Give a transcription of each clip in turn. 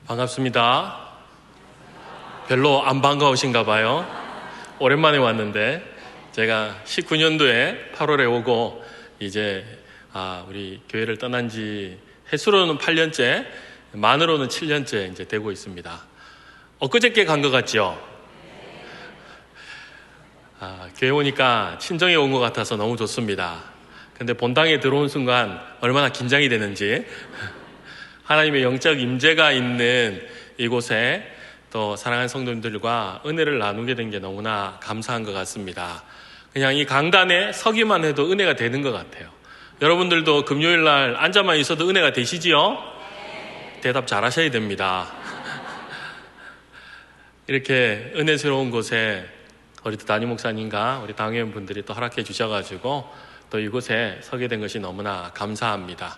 반갑습니다. 별로 안 반가우신가 봐요. 오랜만에 왔는데 제가 19년도에 8월에 오고 이제 우리 교회를 떠난 지 횟수로는 8년째, 만으로는 7년째 이제 되고 있습니다. 엊그저께 간 것 같죠? 교회 오니까 친정에 온 것 같아서 너무 좋습니다. 근데 본당에 들어온 순간 얼마나 긴장이 되는지, 하나님의 영적 임재가 있는 이곳에 또 사랑하는 성도님들과 은혜를 나누게 된 게 너무나 감사한 것 같습니다. 그냥 이 강단에 서기만 해도 은혜가 되는 것 같아요. 여러분들도 금요일 날 앉아만 있어도 은혜가 되시지요? 대답 잘 하셔야 됩니다. 이렇게 은혜스러운 곳에 우리 담임 목사님과 우리 당회원분들이 또 허락해 주셔가지고 또 이곳에 서게 된 것이 너무나 감사합니다.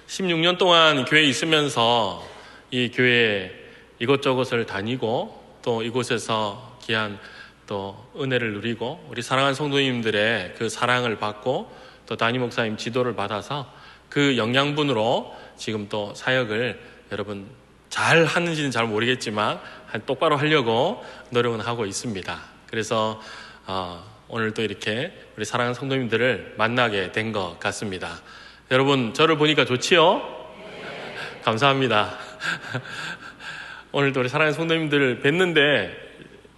16년 동안 교회에 있으면서 이 교회 이곳저곳을 다니고 또 이곳에서 귀한 또 은혜를 누리고 우리 사랑하는 성도님들의 그 사랑을 받고 또 담임 목사님 지도를 받아서 그 영양분으로 지금 또 사역을 여러분 잘 하는지는 잘 모르겠지만 똑바로 하려고 노력은 하고 있습니다. 그래서 오늘 또 이렇게 우리 사랑하는 성도님들을 만나게 된 것 같습니다. 여러분 저를 보니까 좋지요? 감사합니다. 오늘도 우리 사랑하는 성도님들 뵀는데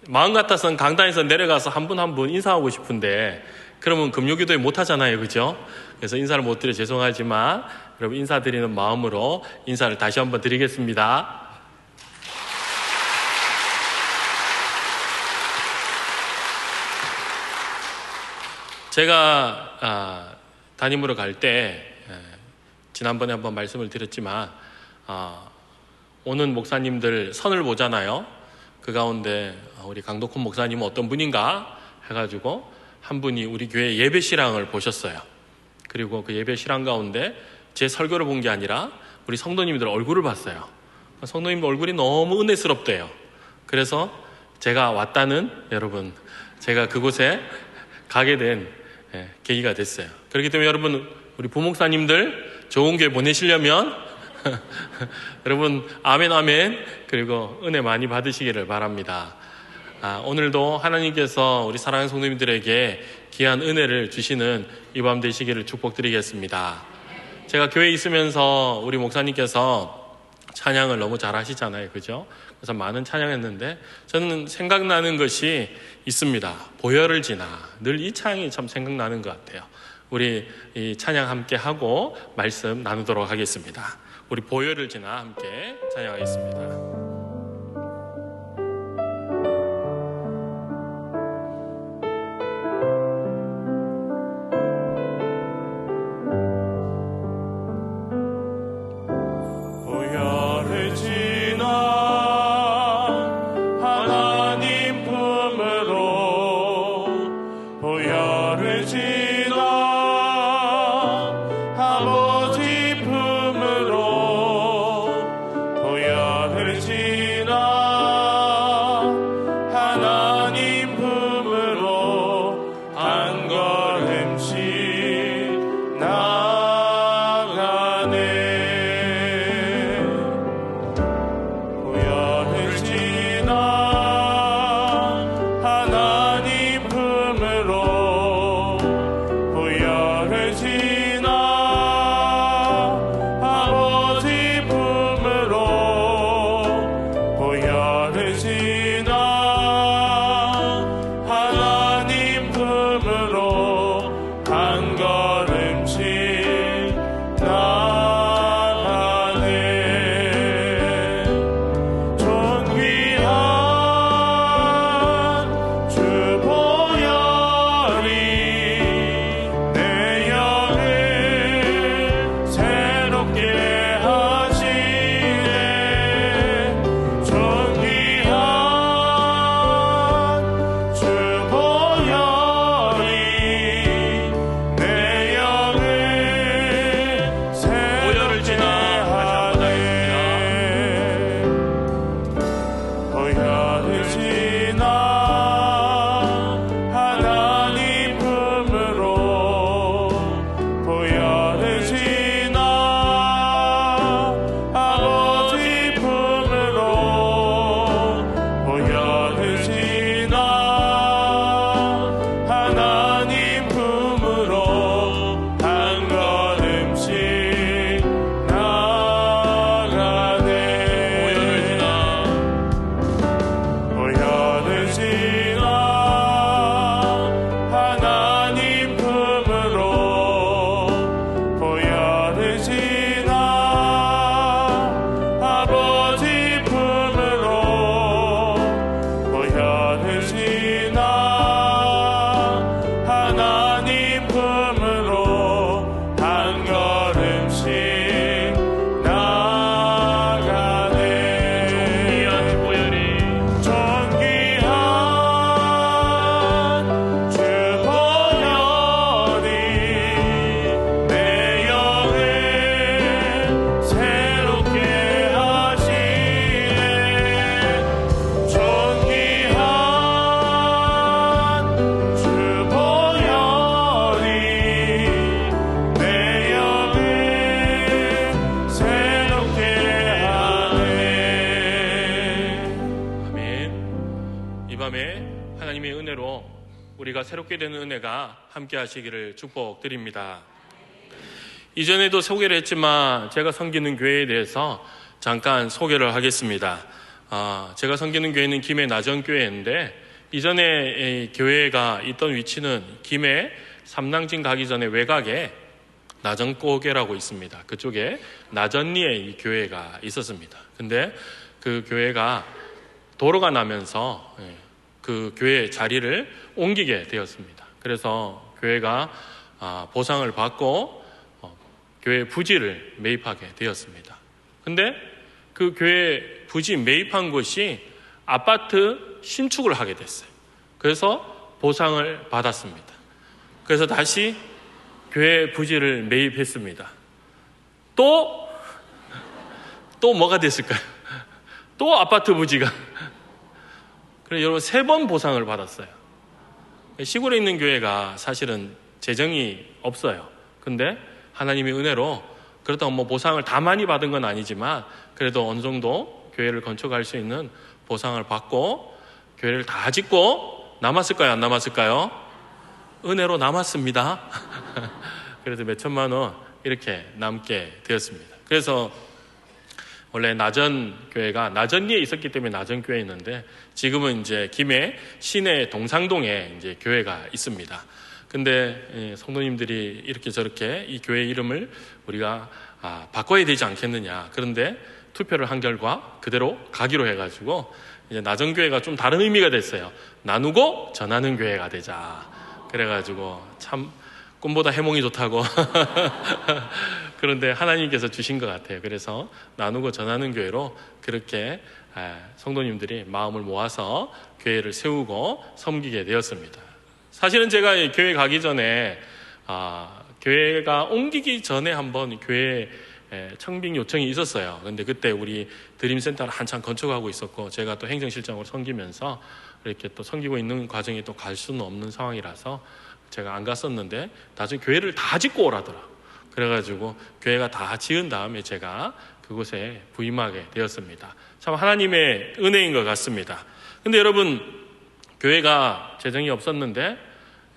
마음 같아서는 강단에서 내려가서 한 분 한 분 인사하고 싶은데 그러면 금요기도에 못하잖아요, 그죠? 그래서 인사를 못 드려 죄송하지만 여러분 인사드리는 마음으로 인사를 다시 한번 드리겠습니다. 제가 담임으로 갈 때 지난번에 한번 말씀을 드렸지만 오는 목사님들 선을 보잖아요. 그 가운데 우리 강덕훈 목사님은 어떤 분인가 해가지고 한 분이 우리 교회 예배 실황을 보셨어요. 그리고 그 예배 실황 가운데 제 설교를 본 게 아니라 우리 성도님들 얼굴을 봤어요. 성도님들 얼굴이 너무 은혜스럽대요. 그래서 제가 왔다는 여러분, 제가 그곳에 가게 된 계기가 됐어요. 그렇기 때문에 여러분 우리 부목사님들 좋은 교회 보내시려면 여러분 아멘 아멘 그리고 은혜 많이 받으시기를 바랍니다. 오늘도 하나님께서 우리 사랑하는 성도님들에게 귀한 은혜를 주시는 이 밤 되시기를 축복드리겠습니다. 제가 교회에 있으면서 우리 목사님께서 찬양을 너무 잘 하시잖아요, 그죠? 그래서 많은 찬양했는데 저는 생각나는 것이 있습니다. 보혈을 지나 늘 이 찬양이 참 생각나는 것 같아요. 우리 이 찬양 함께 하고 말씀 나누도록 하겠습니다. 우리 보혈을 지나 함께 찬양하겠습니다. 아버지 품으로 보혈을 우리가 새롭게 되는 은혜가 함께 하시기를 축복드립니다. 이전에도 소개를 했지만 제가 섬기는 교회에 대해서 잠깐 소개를 하겠습니다. 제가 섬기는 교회는 김해 나전교회인데 이전에 교회가 있던 위치는 김해 삼랑진 가기 전에 외곽에 나전고개라고 있습니다. 그쪽에 나전리에 이 교회가 있었습니다. 근데 그 교회가 도로가 나면서 그 교회 자리를 옮기게 되었습니다. 그래서 교회가 보상을 받고 교회 부지를 매입하게 되었습니다. 근데 그 교회 부지 매입한 곳이 아파트 신축을 하게 됐어요. 그래서 보상을 받았습니다. 그래서 다시 교회 부지를 매입했습니다. 또 뭐가 됐을까요? 또 아파트 부지가. 그래서 여러분 3번 보상을 받았어요. 시골에 있는 교회가 사실은 재정이 없어요. 근데 하나님의 은혜로 그렇다고 뭐 보상을 다 많이 받은 건 아니지만 그래도 어느 정도 교회를 건축할 수 있는 보상을 받고 교회를 다 짓고 남았을까요? 안 남았을까요? 은혜로 남았습니다. 그래서 몇 천만 원 이렇게 남게 되었습니다. 그래서 원래 나전교회가 나전리에 있었기 때문에 나전교회였는데 지금은 이제 김해 시내 동상동에 이제 교회가 있습니다. 근데 성도님들이 이렇게 저렇게 이 교회 이름을 우리가 바꿔야 되지 않겠느냐. 그런데 투표를 한 결과 그대로 가기로 해가지고 이제 나전교회가 좀 다른 의미가 됐어요. 나누고 전하는 교회가 되자. 그래가지고 참 꿈보다 해몽이 좋다고. 그런데 하나님께서 주신 것 같아요. 그래서 나누고 전하는 교회로 그렇게 성도님들이 마음을 모아서 교회를 세우고 섬기게 되었습니다. 사실은 제가 교회 가기 전에 교회가 옮기기 전에 한번 교회 청빙 요청이 있었어요. 근데 그때 우리 드림센터를 한참 건축하고 있었고 제가 또 행정실장으로 섬기면서 이렇게 또 섬기고 있는 과정에 또 갈 수는 없는 상황이라서 제가 안 갔었는데 나중에 교회를 다 짓고 오라더라고요. 그래가지고 교회가 다 지은 다음에 제가 그곳에 부임하게 되었습니다. 참 하나님의 은혜인 것 같습니다. 근데 여러분 교회가 재정이 없었는데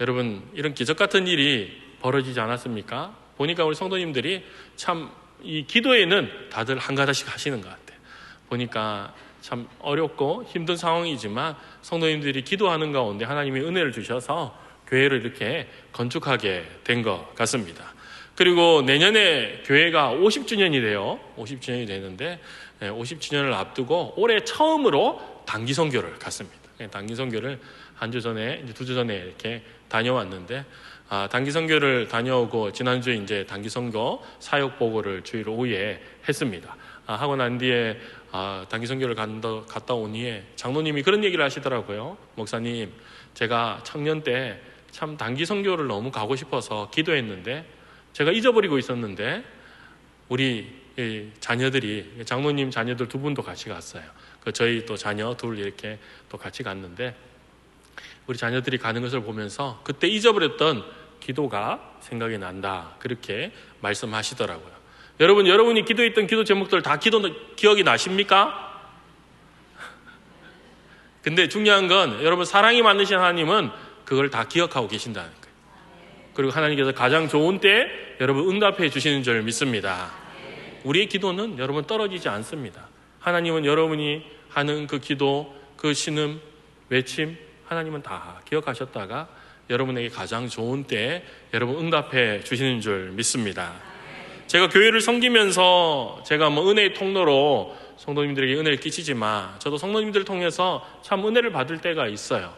여러분 이런 기적 같은 일이 벌어지지 않았습니까? 보니까 우리 성도님들이 참 이 기도에는 다들 한 가닥씩 하시는 것 같아요. 보니까 참 어렵고 힘든 상황이지만 성도님들이 기도하는 가운데 하나님의 은혜를 주셔서 교회를 이렇게 건축하게 된 것 같습니다. 그리고 내년에 교회가 50주년이 돼요. 50주년이 되는데 50주년을 앞두고 올해 처음으로 단기 선교를 갔습니다. 단기 선교를 한 주 전에, 이제 2주 전에 이렇게 다녀왔는데 단기 선교를 다녀오고 지난주에 이제 단기 선교 사역 보고를 주일 오후에 했습니다. 하고 난 뒤에 단기 선교를 갔다 온 후에 장로님이 그런 얘기를 하시더라고요. 목사님, 제가 청년 때 참 단기 선교를 너무 가고 싶어서 기도했는데 제가 잊어버리고 있었는데 우리 자녀들이 장로님 자녀들 2분도 같이 갔어요. 저희 또 자녀 둘 이렇게 또 같이 갔는데 우리 자녀들이 가는 것을 보면서 그때 잊어버렸던 기도가 생각이 난다. 그렇게 말씀하시더라고요. 여러분이 기도했던 기도 제목들 다 기억이 나십니까? 근데 중요한 건 여러분 사랑이 많으신 하나님은 그걸 다 기억하고 계신다는 거예요. 그리고 하나님께서 가장 좋은 때에 여러분 응답해 주시는 줄 믿습니다. 우리의 기도는 여러분 떨어지지 않습니다. 하나님은 여러분이 하는 그 기도, 그 신음, 외침 하나님은 다 기억하셨다가 여러분에게 가장 좋은 때에 여러분 응답해 주시는 줄 믿습니다. 제가 교회를 섬기면서 제가 은혜의 통로로 성도님들에게 은혜를 끼치지만 저도 성도님들을 통해서 참 은혜를 받을 때가 있어요.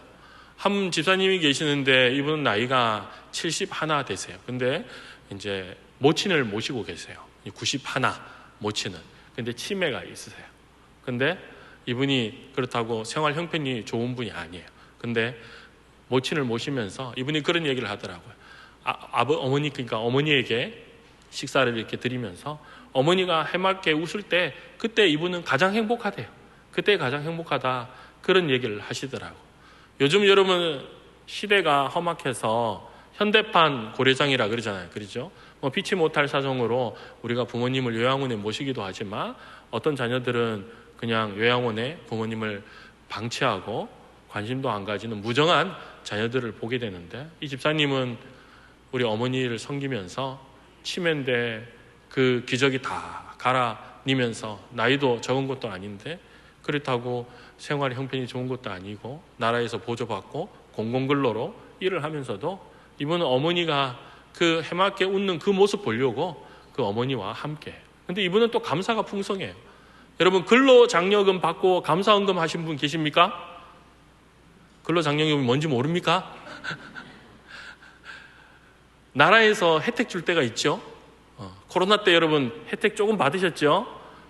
한 집사님이 계시는데 이분은 나이가 71 되세요. 근데 이제 모친을 모시고 계세요. 91 모친은. 근데 치매가 있으세요. 근데 이분이 그렇다고 생활 형편이 좋은 분이 아니에요. 근데 모친을 모시면서 이분이 그런 얘기를 하더라고요. 어머니, 그러니까 어머니에게 식사를 이렇게 드리면서 어머니가 해맑게 웃을 때 그때 이분은 가장 행복하대요. 그때 가장 행복하다. 그런 얘기를 하시더라고요. 요즘 여러분 시대가 험악해서 현대판 고려장이라 그러잖아요. 그렇죠? 피치 못할 사정으로 우리가 부모님을 요양원에 모시기도 하지만 어떤 자녀들은 그냥 요양원에 부모님을 방치하고 관심도 안 가지는 무정한 자녀들을 보게 되는데, 이 집사님은 우리 어머니를 섬기면서 치매인데 그 기저귀 다 갈아니면서 나이도 적은 것도 아닌데 그렇다고 생활 형편이 좋은 것도 아니고 나라에서 보조받고 공공근로로 일을 하면서도 이분은 어머니가 그 해맑게 웃는 그 모습 보려고 그 어머니와 함께. 근데 이분은 또 감사가 풍성해요. 여러분, 근로장려금 받고 감사원금 하신 분 계십니까? 근로장려금이 뭔지 모릅니까? 나라에서 혜택 줄 때가 있죠. 코로나 때 여러분 혜택 조금 받으셨죠?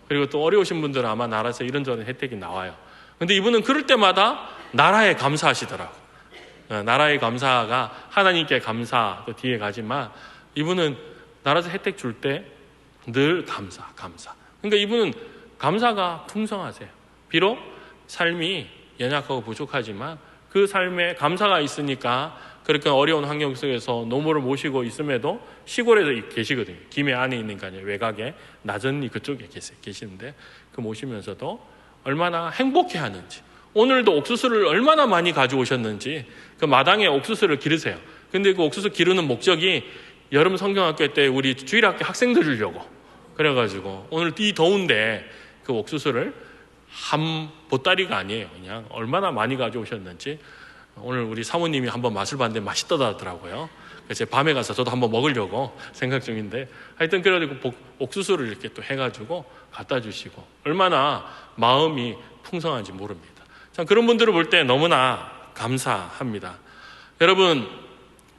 그리고 또 어려우신 분들은 아마 나라에서 이런저런 혜택이 나와요. 근데 이분은 그럴 때마다 나라에 감사하시더라고. 나라의 감사가 하나님께 감사 또 뒤에 가지만 이분은 나라에서 혜택 줄 때 늘 감사. 그러니까 이분은 감사가 풍성하세요. 비록 삶이 연약하고 부족하지만 그 삶에 감사가 있으니까 그렇게 어려운 환경 속에서 노모를 모시고 있음에도 시골에서 계시거든요. 김해 안에 있는 게 아니에요. 외곽에 나전리 그쪽에 계시는데 그 모시면서도 얼마나 행복해하는지, 오늘도 옥수수를 얼마나 많이 가져오셨는지 그 마당에 옥수수를 기르세요. 근데 그 옥수수 기르는 목적이 여름 성경학교 때 우리 주일학교 학생들 주려고 그래가지고 오늘 이 더운데 그 옥수수를 한 보따리가 아니에요. 그냥 얼마나 많이 가져오셨는지 오늘 우리 사모님이 한번 맛을 봤는데 맛있더라고요. 그래서 밤에 가서 저도 한번 먹으려고 생각 중인데 하여튼 그래가지고 옥수수를 이렇게 또 해가지고 갖다 주시고 얼마나 마음이 풍성한지 모릅니다. 참 그런 분들을 볼 때 너무나 감사합니다. 여러분,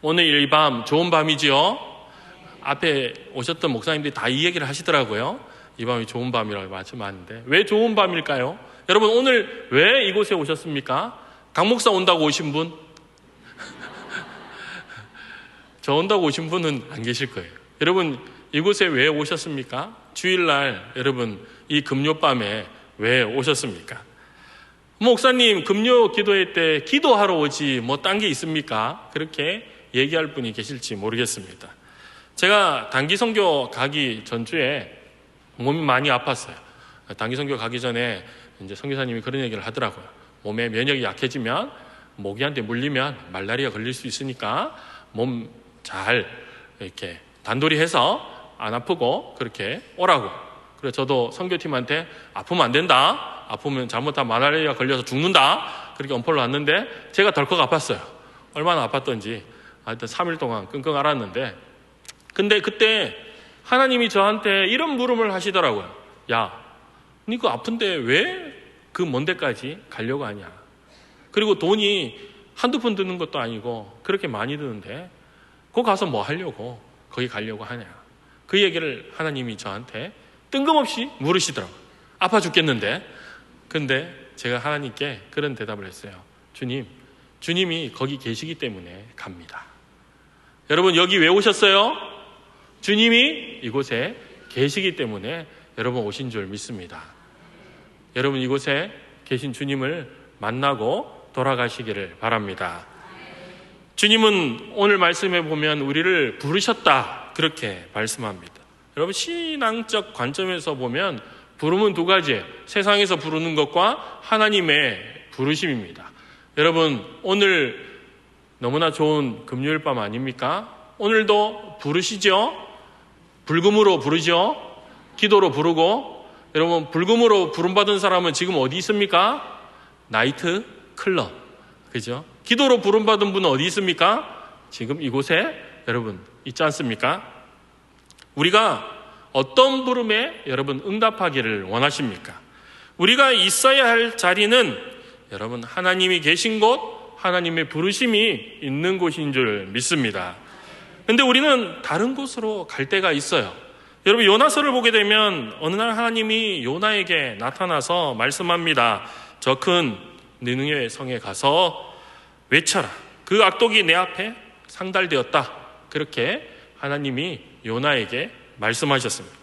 오늘 이 밤 좋은 밤이지요? 앞에 오셨던 목사님들이 다 이 얘기를 하시더라고요. 이 밤이 좋은 밤이라고 말씀하는데 왜 좋은 밤일까요? 여러분, 오늘 왜 이곳에 오셨습니까? 강 목사 온다고 오신 분? 저 온다고 오신 분은 안 계실 거예요. 여러분, 이곳에 왜 오셨습니까? 주일날 여러분 이 금요밤에 왜 오셨습니까? 목사님, 금요 기도회 때 기도하러 오지 뭐 딴 게 있습니까? 그렇게 얘기할 분이 계실지 모르겠습니다. 제가 단기 선교 가기 전주에 몸이 많이 아팠어요. 단기 선교 가기 전에 이제 선교사님이 그런 얘기를 하더라고요. 몸에 면역이 약해지면 모기한테 물리면 말라리아 걸릴 수 있으니까 몸 잘 이렇게 단돌이 해서 안 아프고 그렇게 오라고. 그래서 저도 선교팀한테 아프면 안 된다. 아프면 잘못하면 말라리아 걸려서 죽는다. 그렇게 엄포를 놨는데 제가 덜컥 아팠어요. 얼마나 아팠던지 하여튼 3일 동안 끙끙 앓았는데, 근데 그때 하나님이 저한테 이런 물음을 하시더라고요. 야, 니 그 아픈데 왜 그 먼 데까지 가려고 하냐? 그리고 돈이 한두 푼 드는 것도 아니고 그렇게 많이 드는데 거기 가서 뭐 하려고 거기 가려고 하냐? 그 얘기를 하나님이 저한테 뜬금없이 물으시더라고요. 아파 죽겠는데. 근데 제가 하나님께 그런 대답을 했어요. 주님이 거기 계시기 때문에 갑니다. 여러분, 여기 왜 오셨어요? 주님이 이곳에 계시기 때문에 여러분 오신 줄 믿습니다. 여러분, 이곳에 계신 주님을 만나고 돌아가시기를 바랍니다. 주님은 오늘 말씀에 보면 우리를 부르셨다 그렇게 말씀합니다. 여러분, 신앙적 관점에서 보면 부름은 두 가지예요. 세상에서 부르는 것과 하나님의 부르심입니다. 여러분, 오늘 너무나 좋은 금요일 밤 아닙니까? 오늘도 부르시죠? 불금으로 부르죠? 기도로 부르고. 여러분, 불금으로 부름받은 사람은 지금 어디 있습니까? 나이트 클럽, 그죠? 기도로 부름받은 분은 어디 있습니까? 지금 이곳에 여러분 있지 않습니까? 우리가 어떤 부름에 여러분 응답하기를 원하십니까? 우리가 있어야 할 자리는 여러분 하나님이 계신 곳, 하나님의 부르심이 있는 곳인 줄 믿습니다. 근데 우리는 다른 곳으로 갈 때가 있어요. 여러분, 요나서를 보게 되면 어느 날 하나님이 요나에게 나타나서 말씀합니다. 저 큰 느느웨 성에 가서 외쳐라. 그 악독이 내 앞에 상달되었다. 그렇게 하나님이 요나에게 말씀하셨습니다.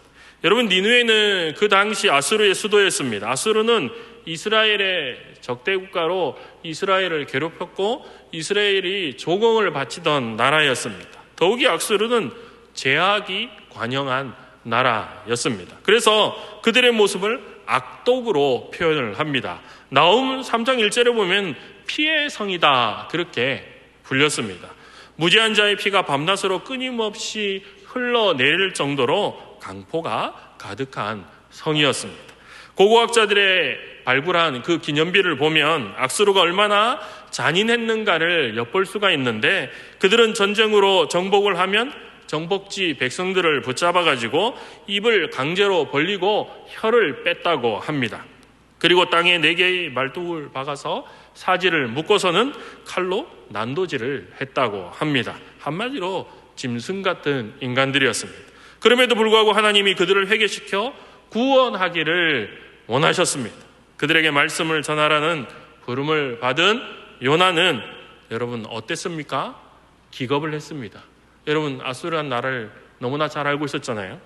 여러분, 니느웨는 그 당시 아수르의 수도였습니다. 아수르는 이스라엘의 적대 국가로 이스라엘을 괴롭혔고 이스라엘이 조공을 바치던 나라였습니다. 더욱이 아수르는 제약이 관영한 나라였습니다. 그래서 그들의 모습을 악독으로 표현을 합니다. 나훔 3장 1절에 보면 피의 성이다 그렇게 불렸습니다. 무죄한 자의 피가 밤낮으로 끊임없이 흘러내릴 정도로 강포가 가득한 성이었습니다. 고고학자들의 발굴한 그 기념비를 보면 악수르가 얼마나 잔인했는가를 엿볼 수가 있는데, 그들은 전쟁으로 정복을 하면 정복지 백성들을 붙잡아가지고 입을 강제로 벌리고 혀를 뺐다고 합니다. 그리고 땅에 4개의 말뚝을 박아서 사지를 묶어서는 칼로 난도질을 했다고 합니다. 한마디로 짐승 같은 인간들이었습니다. 그럼에도 불구하고 하나님이 그들을 회개시켜 구원하기를 원하셨습니다. 그들에게 말씀을 전하라는 부름을 받은 요나는 여러분 어땠습니까? 기겁을 했습니다. 여러분 아수르한 나라를 너무나 잘 알고 있었잖아요.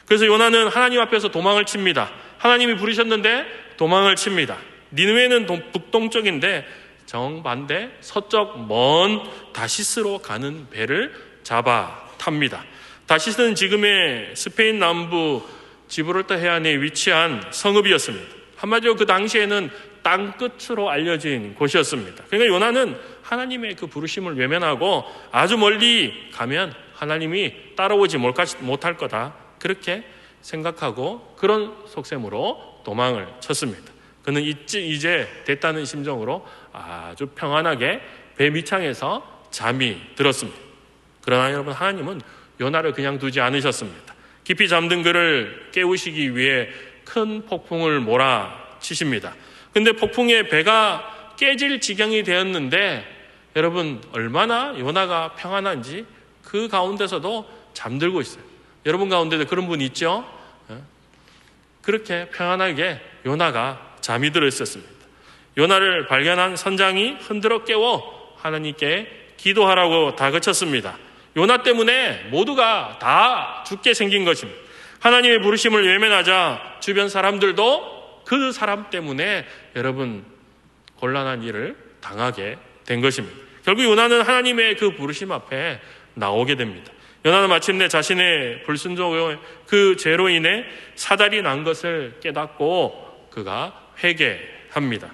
그래서 요나는 하나님 앞에서 도망을 칩니다. 하나님이 부르셨는데 도망을 칩니다. 니느웨는 북동쪽인데 정반대 서쪽 먼 다시스로 가는 배를 잡아 탑니다. 다시스는 지금의 스페인 남부 지브롤터 해안에 위치한 성읍이었습니다. 한마디로 그 당시에는 땅끝으로 알려진 곳이었습니다. 그러니까 요나는 하나님의 그 부르심을 외면하고 아주 멀리 가면 하나님이 따라오지 못할 거다 그렇게 생각하고 그런 속셈으로 도망을 쳤습니다. 그는 이제 됐다는 심정으로 아주 평안하게 배 밑창에서 잠이 들었습니다. 그러나 여러분 하나님은 요나를 그냥 두지 않으셨습니다. 깊이 잠든 그를 깨우시기 위해 큰 폭풍을 몰아치십니다. 근데 폭풍에 배가 깨질 지경이 되었는데 여러분 얼마나 요나가 평안한지 그 가운데서도 잠들고 있어요. 여러분 가운데도 그런 분 있죠? 그렇게 평안하게 요나가 잠이 들어 있었습니다. 요나를 발견한 선장이 흔들어 깨워 하나님께 기도하라고 다그쳤습니다. 요나 때문에 모두가 다 죽게 생긴 것입니다. 하나님의 부르심을 외면하자 주변 사람들도 그 사람 때문에 여러분 곤란한 일을 당하게 된 것입니다. 결국 요나는 하나님의 그 부르심 앞에 나오게 됩니다. 요나는 마침내 자신의 불순종의 그 죄로 인해 사달이 난 것을 깨닫고 그가 회개합니다.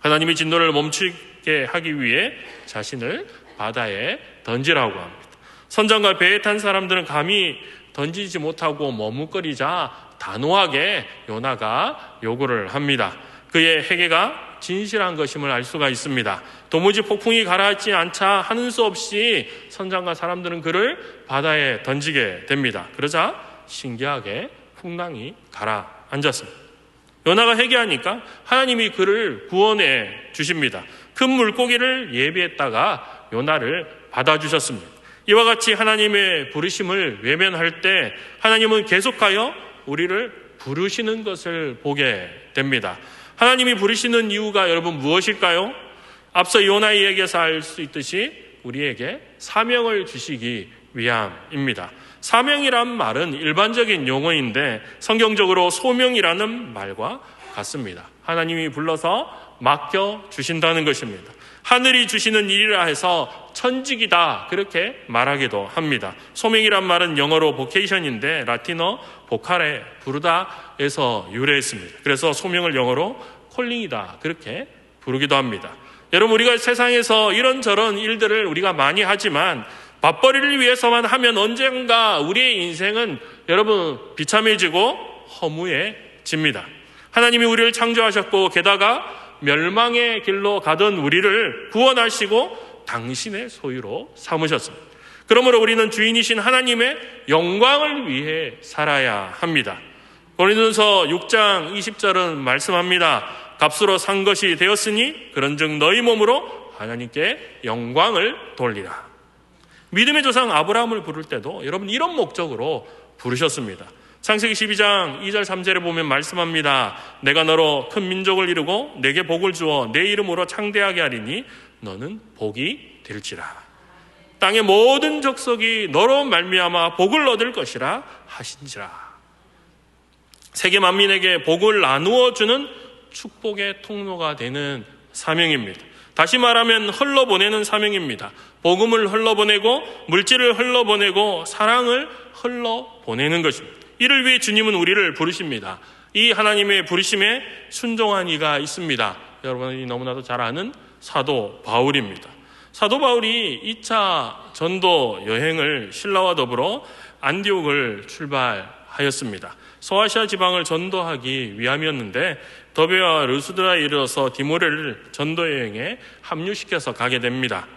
하나님의 진노를 멈추게 하기 위해 자신을 바다에 던지라고 합니다. 선장과 배에 탄 사람들은 감히 던지지 못하고 머뭇거리자 단호하게 요나가 요구를 합니다. 그의 회개가 진실한 것임을 알 수가 있습니다. 도무지 폭풍이 가라앉지 않자 하는 수 없이 선장과 사람들은 그를 바다에 던지게 됩니다. 그러자 신기하게 풍랑이 가라앉았습니다. 요나가 회개하니까 하나님이 그를 구원해 주십니다. 큰 물고기를 예비했다가 요나를 받아주셨습니다. 이와 같이 하나님의 부르심을 외면할 때 하나님은 계속하여 우리를 부르시는 것을 보게 됩니다. 하나님이 부르시는 이유가 여러분 무엇일까요? 앞서 요나 이야기에서 알 수 있듯이 우리에게 사명을 주시기 위함입니다. 사명이란 말은 일반적인 용어인데 성경적으로 소명이라는 말과 같습니다. 하나님이 불러서 맡겨주신다는 것입니다. 하늘이 주시는 일이라 해서 천직이다 그렇게 말하기도 합니다. 소명이란 말은 영어로 보케이션인데 라틴어 보카레 부르다에서 유래했습니다. 그래서 소명을 영어로 콜링이다 그렇게 부르기도 합니다. 여러분 우리가 세상에서 이런저런 일들을 우리가 많이 하지만 밥벌이를 위해서만 하면 언젠가 우리의 인생은 여러분 비참해지고 허무해집니다. 하나님이 우리를 창조하셨고 게다가 멸망의 길로 가던 우리를 구원하시고 당신의 소유로 삼으셨습니다. 그러므로 우리는 주인이신 하나님의 영광을 위해 살아야 합니다. 고린도전서 6장 20절은 말씀합니다. 값으로 산 것이 되었으니 그런즉 너희 몸으로 하나님께 영광을 돌리라. 믿음의 조상 아브라함을 부를 때도 여러분 이런 목적으로 부르셨습니다. 창세기 12장 2절 3절에 보면 말씀합니다. 내가 너로 큰 민족을 이루고 내게 복을 주어 내 이름으로 창대하게 하리니 너는 복이 될지라. 땅의 모든 족속이 너로 말미암아 복을 얻을 것이라 하신지라. 세계 만민에게 복을 나누어 주는 축복의 통로가 되는 사명입니다. 다시 말하면 흘러보내는 사명입니다. 복음을 흘러보내고 물질을 흘러보내고 사랑을 흘러보내는 것입니다. 이를 위해 주님은 우리를 부르십니다. 이 하나님의 부르심에 순종한 이가 있습니다. 여러분이 너무나도 잘 아는 사도 바울입니다. 사도 바울이 2차 전도 여행을 신라와 더불어 안디옥을 출발하였습니다. 소아시아 지방을 전도하기 위함이었는데 더베와 르스드라에 이르러서 디모레를 전도 여행에 합류시켜서 가게 됩니다.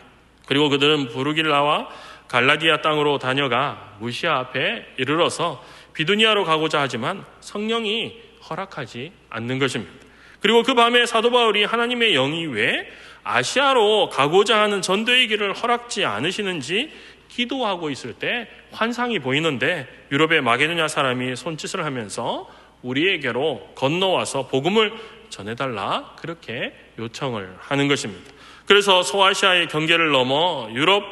그리고 그들은 부르길라와 갈라디아 땅으로 다녀가 무시아 앞에 이르러서 비두니아로 가고자 하지만 성령이 허락하지 않는 것입니다. 그리고 그 밤에 사도 바울이 하나님의 영이 왜 아시아로 가고자 하는 전도의 길을 허락지 않으시는지 기도하고 있을 때 환상이 보이는데 유럽의 마게도냐 사람이 손짓을 하면서 우리에게로 건너와서 복음을 전해달라 그렇게 요청을 하는 것입니다. 그래서 소아시아의 경계를 넘어 유럽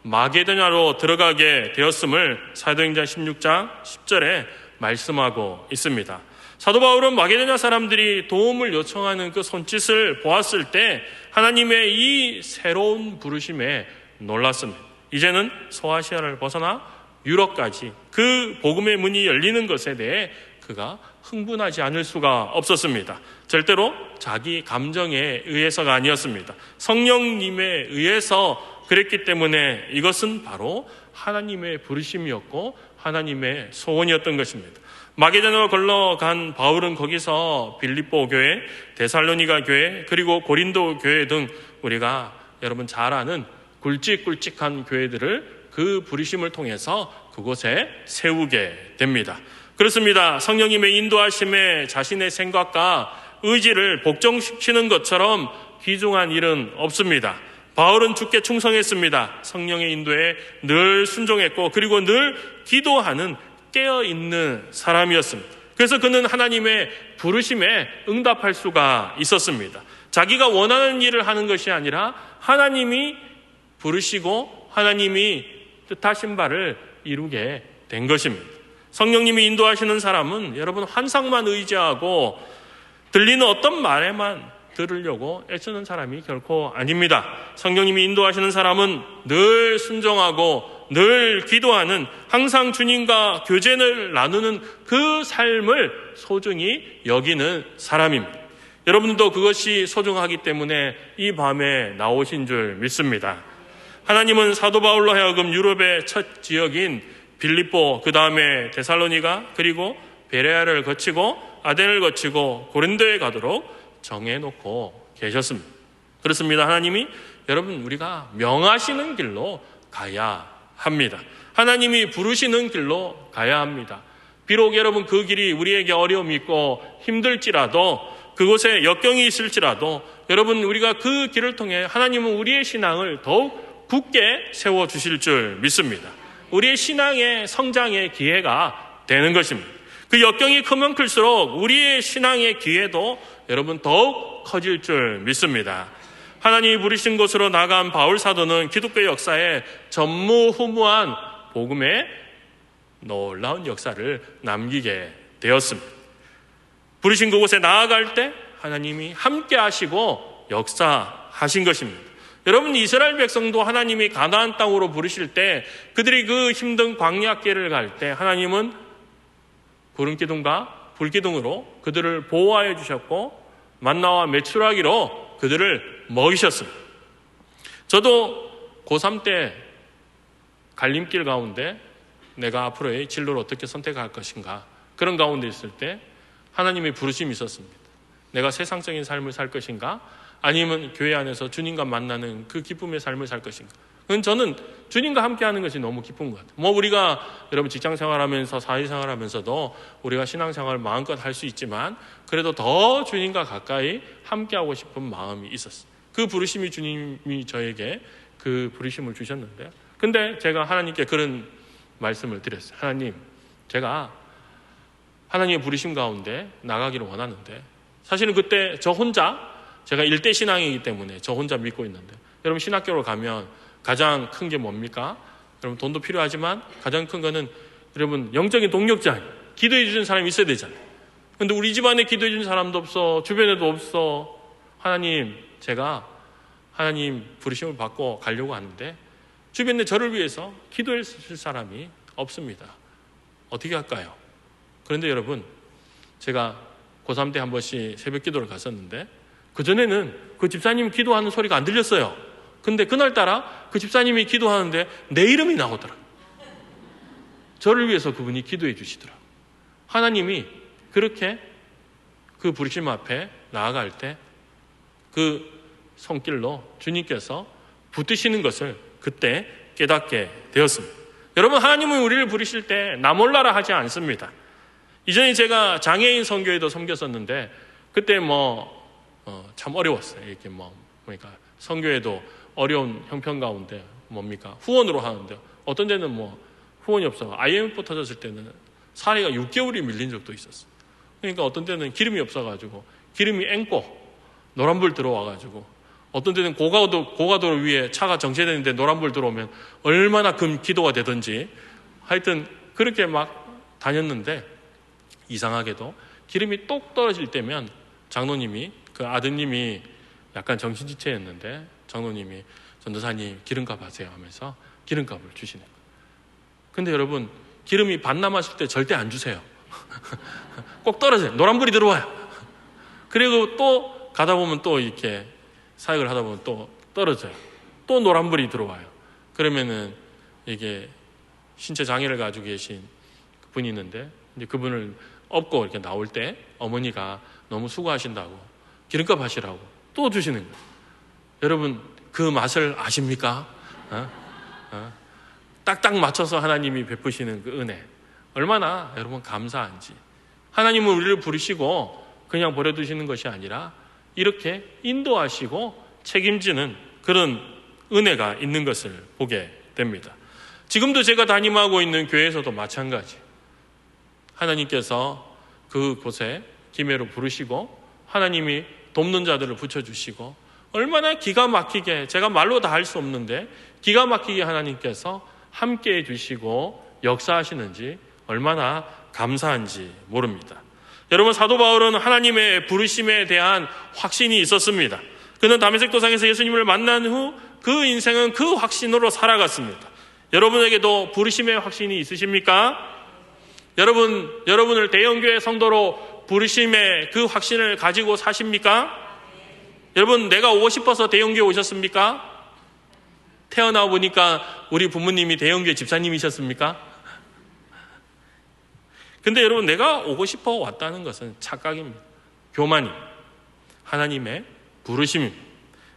마게도냐로 들어가게 되었음을 사도행전 16장 10절에 말씀하고 있습니다. 사도 바울은 마게도냐 사람들이 도움을 요청하는 그 손짓을 보았을 때 하나님의 이 새로운 부르심에 놀랐습니다. 이제는 소아시아를 벗어나 유럽까지 그 복음의 문이 열리는 것에 대해 그가 흥분하지 않을 수가 없었습니다. 절대로 자기 감정에 의해서가 아니었습니다. 성령님에 의해서 그랬기 때문에 이것은 바로 하나님의 부르심이었고 하나님의 소원이었던 것입니다. 마게도냐로 걸러간 바울은 거기서 빌립보 교회, 데살로니가 교회, 그리고 고린도 교회 등 우리가 여러분 잘 아는 굵직굵직한 교회들을 그 부르심을 통해서 그곳에 세우게 됩니다. 그렇습니다. 성령님의 인도하심에 자신의 생각과 의지를 복종시키는 것처럼 귀중한 일은 없습니다. 바울은 주께 충성했습니다. 성령의 인도에 늘 순종했고 그리고 늘 기도하는 깨어있는 사람이었습니다. 그래서 그는 하나님의 부르심에 응답할 수가 있었습니다. 자기가 원하는 일을 하는 것이 아니라 하나님이 부르시고 하나님이 뜻하신 바를 이루게 된 것입니다. 성령님이 인도하시는 사람은 여러분 환상만 의지하고 들리는 어떤 말에만 들으려고 애쓰는 사람이 결코 아닙니다. 성령님이 인도하시는 사람은 늘 순종하고 늘 기도하는, 항상 주님과 교제를 나누는 그 삶을 소중히 여기는 사람입니다. 여러분도 그것이 소중하기 때문에 이 밤에 나오신 줄 믿습니다. 하나님은 사도 바울로 하여금 유럽의 첫 지역인 빌립보, 그 다음에 데살로니가, 그리고 베레아를 거치고 아덴을 거치고 고린도에 가도록 정해놓고 계셨습니다. 그렇습니다. 하나님이 여러분 우리가 명하시는 길로 가야 합니다. 하나님이 부르시는 길로 가야 합니다. 비록 여러분 그 길이 우리에게 어려움이 있고 힘들지라도, 그곳에 역경이 있을지라도 여러분 우리가 그 길을 통해 하나님은 우리의 신앙을 더욱 굳게 세워주실 줄 믿습니다. 우리의 신앙의 성장의 기회가 되는 것입니다. 그 역경이 크면 클수록 우리의 신앙의 기회도 여러분 더욱 커질 줄 믿습니다. 하나님이 부르신 곳으로 나간 바울 사도는 기독교 역사에 전무후무한 복음의 놀라운 역사를 남기게 되었습니다. 부르신 그곳에 나아갈 때 하나님이 함께 하시고 역사하신 것입니다. 여러분 이스라엘 백성도 하나님이 가나안 땅으로 부르실 때 그들이 그 힘든 광야길을 갈 때 하나님은 구름 기둥과 불 기둥으로 그들을 보호하여 주셨고 만나와 메추라기로 그들을 먹이셨습니다. 저도 고3 때 갈림길 가운데 내가 앞으로의 진로를 어떻게 선택할 것인가, 그런 가운데 있을 때 하나님의 부르심이 있었습니다. 내가 세상적인 삶을 살 것인가, 아니면 교회 안에서 주님과 만나는 그 기쁨의 삶을 살 것인가. 저는 주님과 함께 하는 것이 너무 기쁜 것 같아요. 우리가 여러분 직장 생활하면서 사회 생활하면서도 우리가 신앙생활을 마음껏 할 수 있지만 그래도 더 주님과 가까이 함께 하고 싶은 마음이 있었어요. 그 부르심이 주님이 저에게 그 부르심을 주셨는데요. 근데 제가 하나님께 그런 말씀을 드렸어요. 하나님, 제가 하나님의 부르심 가운데 나가기를 원하는데, 사실은 그때 저 혼자, 제가 일대 신앙이기 때문에 저 혼자 믿고 있는데, 여러분 신학교로 가면 가장 큰 게 뭡니까? 여러분 돈도 필요하지만 가장 큰 거는 여러분 영적인 동력자, 기도해 주는 사람이 있어야 되잖아요. 근데 우리 집안에 기도해 주는 사람도 없어, 주변에도 없어. 하나님, 제가 하나님 부르심을 받고 가려고 하는데 주변에 저를 위해서 기도해 주실 사람이 없습니다. 어떻게 할까요? 그런데 여러분, 제가 고3 때 한 번씩 새벽 기도를 갔었는데 그전에는 그 집사님 기도하는 소리가 안 들렸어요. 근데 그날따라 그 집사님이 기도하는데 내 이름이 나오더라. 저를 위해서 그분이 기도해 주시더라. 하나님이 그렇게 그 부르심 앞에 나아갈 때 그 손길로 주님께서 붙드시는 것을 그때 깨닫게 되었습니다. 여러분, 하나님은 우리를 부르실 때 나 몰라라 하지 않습니다. 이전에 제가 장애인 선교회도 섬겼었는데 그때 참 어려웠어요. 이렇게 그러니까 선교회도 어려운 형편 가운데 뭡니까? 후원으로 하는데 어떤 데는 후원이 없어. IMF 터졌을 때는 사례가 6개월이 밀린 적도 있었어요. 그러니까 어떤 데는 기름이 없어가지고 기름이 앵고 노란불 들어와가지고 어떤 데는 고가도로 위에 차가 정체되는데 노란불 들어오면 얼마나 금 기도가 되든지 하여튼 그렇게 막 다녔는데 이상하게도 기름이 똑 떨어질 때면 장로님이 그 아드님이 약간 정신지체였는데 장로님이 전도사님 기름값 하세요 하면서 기름값을 주시는 거예요. 근데 여러분, 기름이 반 남았을 때 절대 안 주세요. 꼭 떨어져요. 노란불이 들어와요. 그리고 또 가다 보면 또 이렇게 사역을 하다 보면 또 떨어져요. 또 노란불이 들어와요. 그러면은 이게 신체 장애를 가지고 계신 분이 있는데 이제 그분을 업고 이렇게 나올 때 어머니가 너무 수고하신다고 기름값 하시라고 또 주시는 거예요. 여러분, 그 맛을 아십니까? 딱딱 맞춰서 하나님이 베푸시는 그 은혜, 얼마나 여러분 감사한지. 하나님은 우리를 부르시고 그냥 버려두시는 것이 아니라 이렇게 인도하시고 책임지는 그런 은혜가 있는 것을 보게 됩니다. 지금도 제가 담임하고 있는 교회에서도 마찬가지. 하나님께서 그곳에 기회로 부르시고 하나님이 돕는 자들을 붙여주시고 얼마나 기가 막히게, 제가 말로 다 할 수 없는데 기가 막히게 하나님께서 함께해 주시고 역사하시는지 얼마나 감사한지 모릅니다. 여러분, 사도 바울은 하나님의 부르심에 대한 확신이 있었습니다. 그는 다메섹 도상에서 예수님을 만난 후 그 인생은 그 확신으로 살아갔습니다. 여러분에게도 부르심의 확신이 있으십니까? 여러분을 대형교회 성도로 부르심의 그 확신을 가지고 사십니까? 여러분, 내가 오고 싶어서 대형교회 오셨습니까? 태어나 보니까 우리 부모님이 대형교회 집사님이셨습니까? 근데 여러분, 내가 오고 싶어 왔다는 것은 착각입니다. 교만입니다. 하나님의 부르심입니다.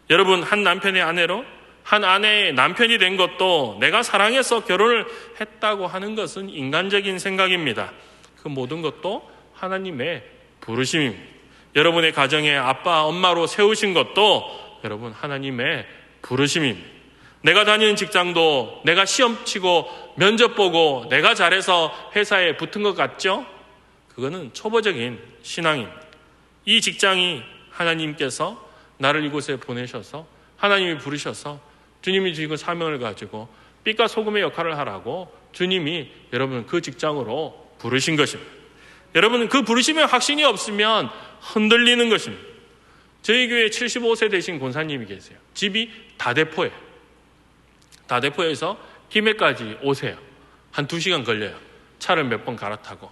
여러분, 한 남편의 아내로 한 아내의 남편이 된 것도 내가 사랑해서 결혼을 했다고 하는 것은 인간적인 생각입니다. 그 모든 것도 하나님의 부르심입니다. 여러분의 가정에 아빠, 엄마로 세우신 것도 여러분 하나님의 부르심입니다. 내가 다니는 직장도 내가 시험 치고 면접 보고 내가 잘해서 회사에 붙은 것 같죠? 그거는 초보적인 신앙입니다. 이 직장이 하나님께서 나를 이곳에 보내셔서 하나님이 부르셔서 주님이 주신 사명을 가지고 빛과 소금의 역할을 하라고 주님이 여러분 그 직장으로 부르신 것입니다. 여러분, 그 부르심의 확신이 없으면 흔들리는 것입니다. 저희 교회에 75세 되신 권사님이 계세요. 집이 다대포예요. 다대포에서 김해까지 오세요. 한 2시간 걸려요. 차를 몇 번 갈아타고.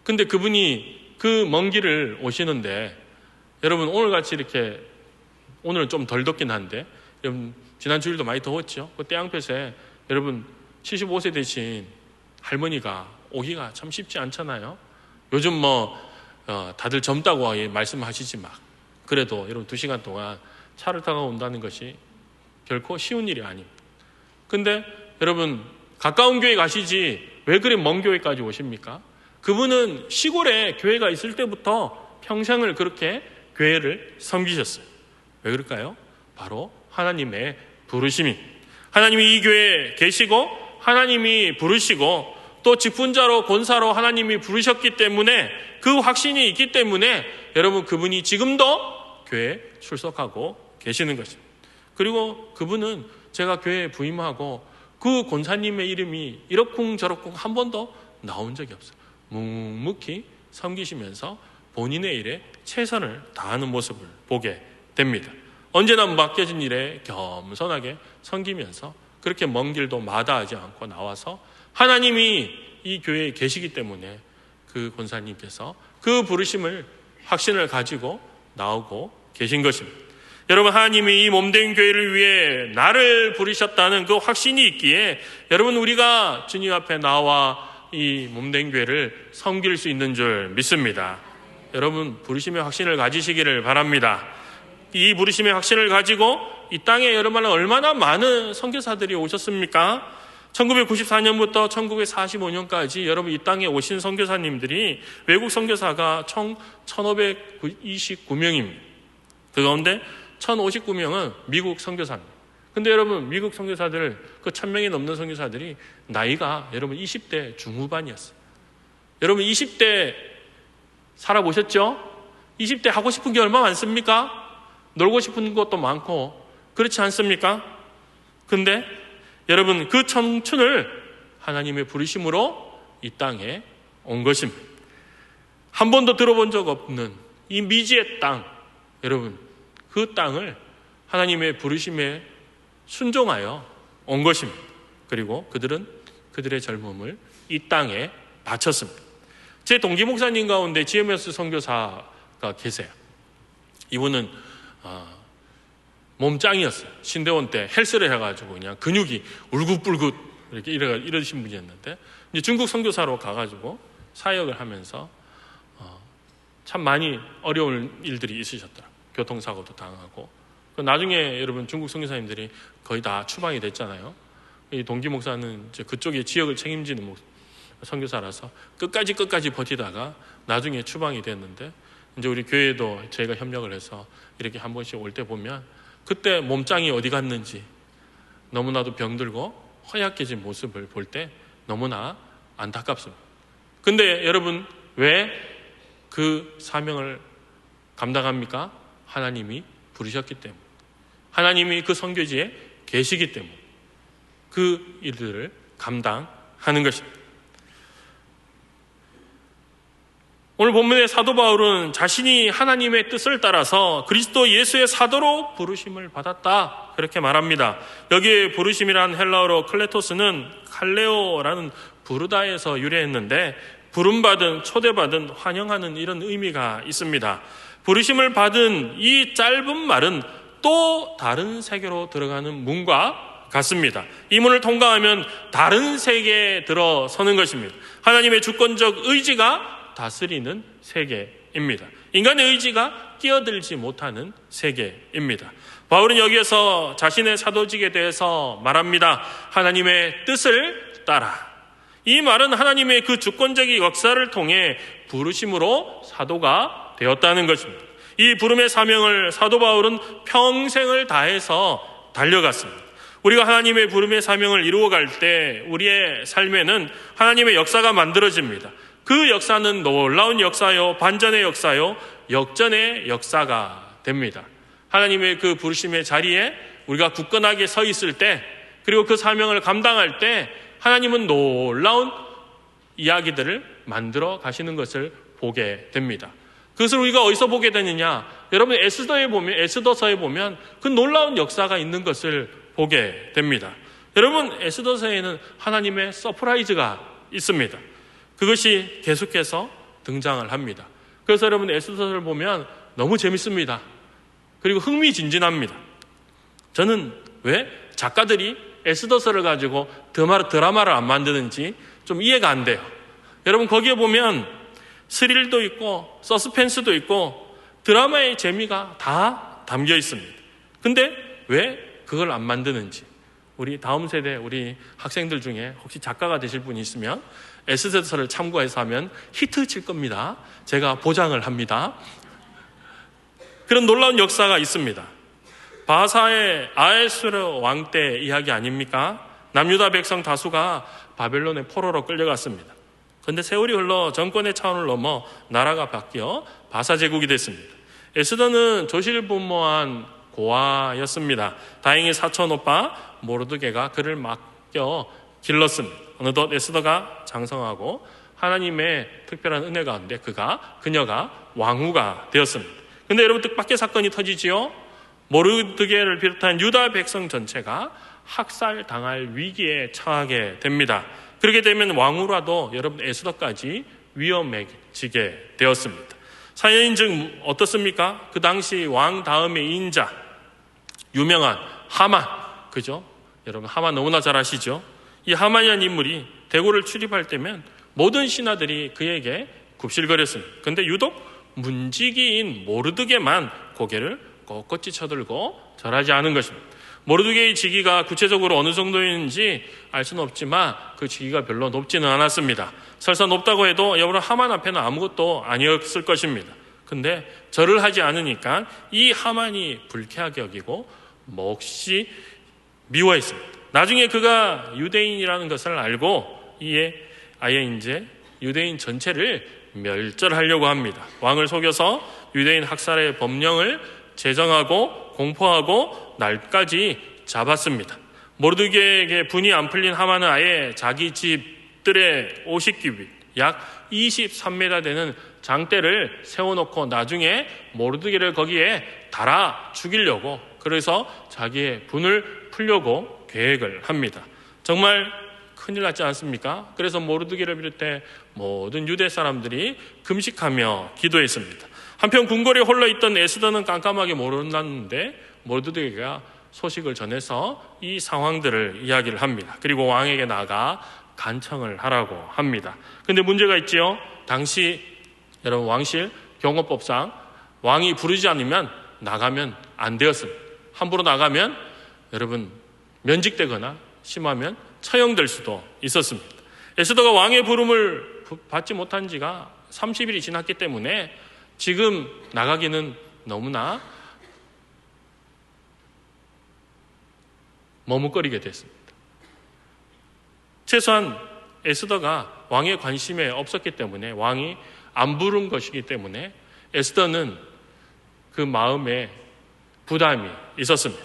근데 그분이 그 먼 길을 오시는데 여러분, 오늘같이 이렇게, 오늘은 좀 덜 덥긴 한데 여러분, 지난 주일도 많이 더웠죠. 그 태양볕에 여러분 75세 되신 할머니가 오기가 참 쉽지 않잖아요. 요즘 다들 젊다고 말씀하시지 막. 그래도 여러분 2시간 동안 차를 타고 온다는 것이 결코 쉬운 일이 아닙니다. 근데 여러분, 가까운 교회 가시지 왜 그리 먼 교회까지 오십니까? 그분은 시골에 교회가 있을 때부터 평생을 그렇게 교회를 섬기셨어요. 왜 그럴까요? 바로 하나님의 부르심이. 하나님이 이 교회에 계시고 하나님이 부르시고 또 직분자로 권사로 하나님이 부르셨기 때문에 그 확신이 있기 때문에 여러분, 그분이 지금도 교회에 출석하고 계시는 것입니다. 그리고 그분은 제가 교회에 부임하고 그 권사님의 이름이 이러쿵저러쿵 한 번도 나온 적이 없어요. 묵묵히 섬기시면서 본인의 일에 최선을 다하는 모습을 보게 됩니다. 언제나 맡겨진 일에 겸손하게 섬기면서 그렇게 먼 길도 마다하지 않고 나와서 하나님이 이 교회에 계시기 때문에 그 권사님께서 그 부르심을 확신을 가지고 나오고 계신 것입니다. 여러분, 하나님이 이 몸된 교회를 위해 나를 부르셨다는 그 확신이 있기에 여러분, 우리가 주님 앞에 나와 이 몸된 교회를 섬길 수 있는 줄 믿습니다. 여러분, 부르심의 확신을 가지시기를 바랍니다. 이 부르심의 확신을 가지고 이 땅에 여러분 얼마나 많은 선교사들이 오셨습니까? 1994년부터 1945년까지 여러분 이 땅에 오신 선교사님들이 외국 선교사가 총 1529명입니다. 그 가운데 1059명은 미국 선교사입니다. 근데 여러분, 미국 선교사들, 그 1000명이 넘는 선교사들이 나이가 여러분 20대 중후반이었어요. 여러분 20대 살아보셨죠? 20대 하고 싶은 게 얼마 많습니까? 놀고 싶은 것도 많고 그렇지 않습니까? 근데 여러분, 그 청춘을 하나님의 부르심으로 이 땅에 온 것입니다. 한 번도 들어본 적 없는 이 미지의 땅, 여러분, 그 땅을 하나님의 부르심에 순종하여 온 것입니다. 그리고 그들은 그들의 젊음을 이 땅에 바쳤습니다. 제 동기 목사님 가운데 GMS 선교사가 계세요. 이분은 몸짱이었어요. 신대원 때 헬스를 해가지고 그냥 근육이 울긋불긋 이렇게 이러신 분이었는데, 이제 중국 선교사로 가가지고 사역을 하면서 참 많이 어려운 일들이 있으셨더라고요. 교통사고도 당하고. 나중에 여러분 중국 선교사님들이 거의 다 추방이 됐잖아요. 이 동기 목사는 이제 그쪽의 지역을 책임지는 선교사라서 끝까지 버티다가 나중에 추방이 됐는데, 이제 우리 교회도 저희가 협력을 해서 이렇게 한 번씩 올 때 보면 그때 몸짱이 어디 갔는지, 너무나도 병들고 허약해진 모습을 볼 때 너무나 안타깝습니다. 근데 여러분, 왜 그 사명을 감당합니까? 하나님이 부르셨기 때문에, 하나님이 그 선교지에 계시기 때문에 그 일들을 감당하는 것입니다. 오늘 본문의 사도 바울은 자신이 하나님의 뜻을 따라서 그리스도 예수의 사도로 부르심을 받았다, 그렇게 말합니다. 여기에 부르심이란 헬라어로 클레토스는 칼레오라는 부르다에서 유래했는데, 부름받은, 초대받은, 환영하는 이런 의미가 있습니다. 부르심을 받은 이 짧은 말은 또 다른 세계로 들어가는 문과 같습니다. 이 문을 통과하면 다른 세계에 들어서는 것입니다. 하나님의 주권적 의지가 다스리는 세계입니다. 인간의 의지가 끼어들지 못하는 세계입니다. 바울은 여기에서 자신의 사도직에 대해서 말합니다. 하나님의 뜻을 따라. 이 말은 하나님의 그 주권적인 역사를 통해 부르심으로 사도가 되었다는 것입니다. 이 부름의 사명을 사도 바울은 평생을 다해서 달려갔습니다. 우리가 하나님의 부름의 사명을 이루어갈 때 우리의 삶에는 하나님의 역사가 만들어집니다. 그 역사는 놀라운 역사요, 반전의 역사요, 역전의 역사가 됩니다. 하나님의 그 부르심의 자리에 우리가 굳건하게 서 있을 때, 그리고 그 사명을 감당할 때 하나님은 놀라운 이야기들을 만들어 가시는 것을 보게 됩니다. 그것을 우리가 어디서 보게 되느냐? 여러분, 에스더서에 보면 그 놀라운 역사가 있는 것을 보게 됩니다. 여러분, 에스더서에는 하나님의 서프라이즈가 있습니다. 그것이 계속해서 등장을 합니다. 그래서 여러분, 에스더서를 보면 너무 재밌습니다. 그리고 흥미진진합니다. 저는 왜 작가들이 에스더서를 가지고 드라마를 안 만드는지 좀 이해가 안 돼요. 여러분, 거기에 보면 스릴도 있고 서스펜스도 있고 드라마의 재미가 다 담겨 있습니다. 근데 왜 그걸 안 만드는지, 우리 다음 세대 우리 학생들 중에 혹시 작가가 되실 분이 있으면 에스더서를 참고해서 하면 히트 칠 겁니다. 제가 보장을 합니다. 그런 놀라운 역사가 있습니다. 바사의 아하수에로 왕 때 이야기 아닙니까? 남유다 백성 다수가 바벨론의 포로로 끌려갔습니다. 그런데 세월이 흘러 정권의 차원을 넘어 나라가 바뀌어 바사 제국이 됐습니다. 에스더는 조실분모한 고아였습니다. 다행히 사촌 오빠 모르드게가 그를 맡겨 길렀습니다. 어느덧 에스더가 장성하고 하나님의 특별한 은혜 가운데 그녀가 왕후가 되었습니다. 근데 여러분, 뜻밖의 사건이 터지지요. 모르드게를 비롯한 유다 백성 전체가 학살당할 위기에 처하게 됩니다. 그렇게 되면 왕후라도 여러분 에스더까지 위험해지게 되었습니다. 사연인 즉 어떻습니까? 그 당시 왕 다음의 인자, 유명한 하만, 그죠? 여러분 하만 너무나 잘 아시죠? 이 하만이라는 인물이 대궐을 출입할 때면 모든 신하들이 그에게 굽실거렸습니다. 근데 유독 문지기인 모르드게만 고개를 꼿꼿이 쳐들고 절하지 않은 것입니다. 모르드게의 직위가 구체적으로 어느 정도였는지 알 수는 없지만 그 직위가 별로 높지는 않았습니다. 설사 높다고 해도 여러분 하만 앞에는 아무것도 아니었을 것입니다. 근데 절을 하지 않으니까 이 하만이 불쾌하게 여기고 몹시 미워했습니다. 나중에 그가 유대인이라는 것을 알고 이에 아예 이제 유대인 전체를 멸절하려고 합니다. 왕을 속여서 유대인 학살의 법령을 제정하고 공포하고 날까지 잡았습니다. 모르드게에게 분이 안 풀린 하만은 아예 자기 집들의 50규빗 약 23m 되는 장대를 세워놓고 나중에 모르드게를 거기에 달아 죽이려고, 그래서 자기의 분을 풀려고 계획을 합니다. 정말 큰일 났지 않습니까? 그래서 모르드게를 비롯해 모든 유대 사람들이 금식하며 기도했습니다. 한편 궁궐에 홀로 있던 에스더는 깜깜하게 몰랐는데 모르드게가 소식을 전해서 이 상황들을 이야기를 합니다. 그리고 왕에게 나가 간청을 하라고 합니다. 근데 문제가 있지요. 당시 여러분 왕실 경호법상 왕이 부르지 않으면 나가면 안 되었습니다. 함부로 나가면 여러분 면직되거나 심하면 처형될 수도 있었습니다. 에스더가 왕의 부름을 받지 못한 지가 30일이 지났기 때문에 지금 나가기는 너무나 머뭇거리게 됐습니다. 최소한 에스더가 왕의 관심에 없었기 때문에, 왕이 안 부른 것이기 때문에 에스더는 그 마음에 부담이 있었습니다.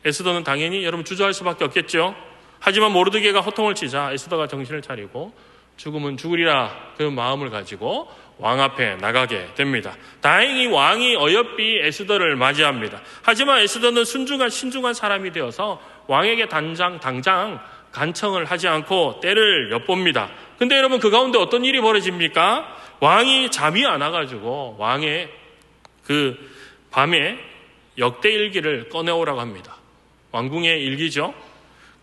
에스더는 당연히 여러분 주저할 수밖에 없겠죠. 하지만 모르드게가 호통을 치자 에스더가 정신을 차리고 죽으면 죽으리라 그 마음을 가지고 왕 앞에 나가게 됩니다. 다행히 왕이 어여삐 에스더를 맞이합니다. 하지만 에스더는 신중한 사람이 되어서 왕에게 당장 간청을 하지 않고 때를 엿봅니다. 근데 여러분 그 가운데 어떤 일이 벌어집니까? 왕이 잠이 안 와가지고 왕의 그 밤에 역대 일기를 꺼내오라고 합니다. 왕궁의 일기죠.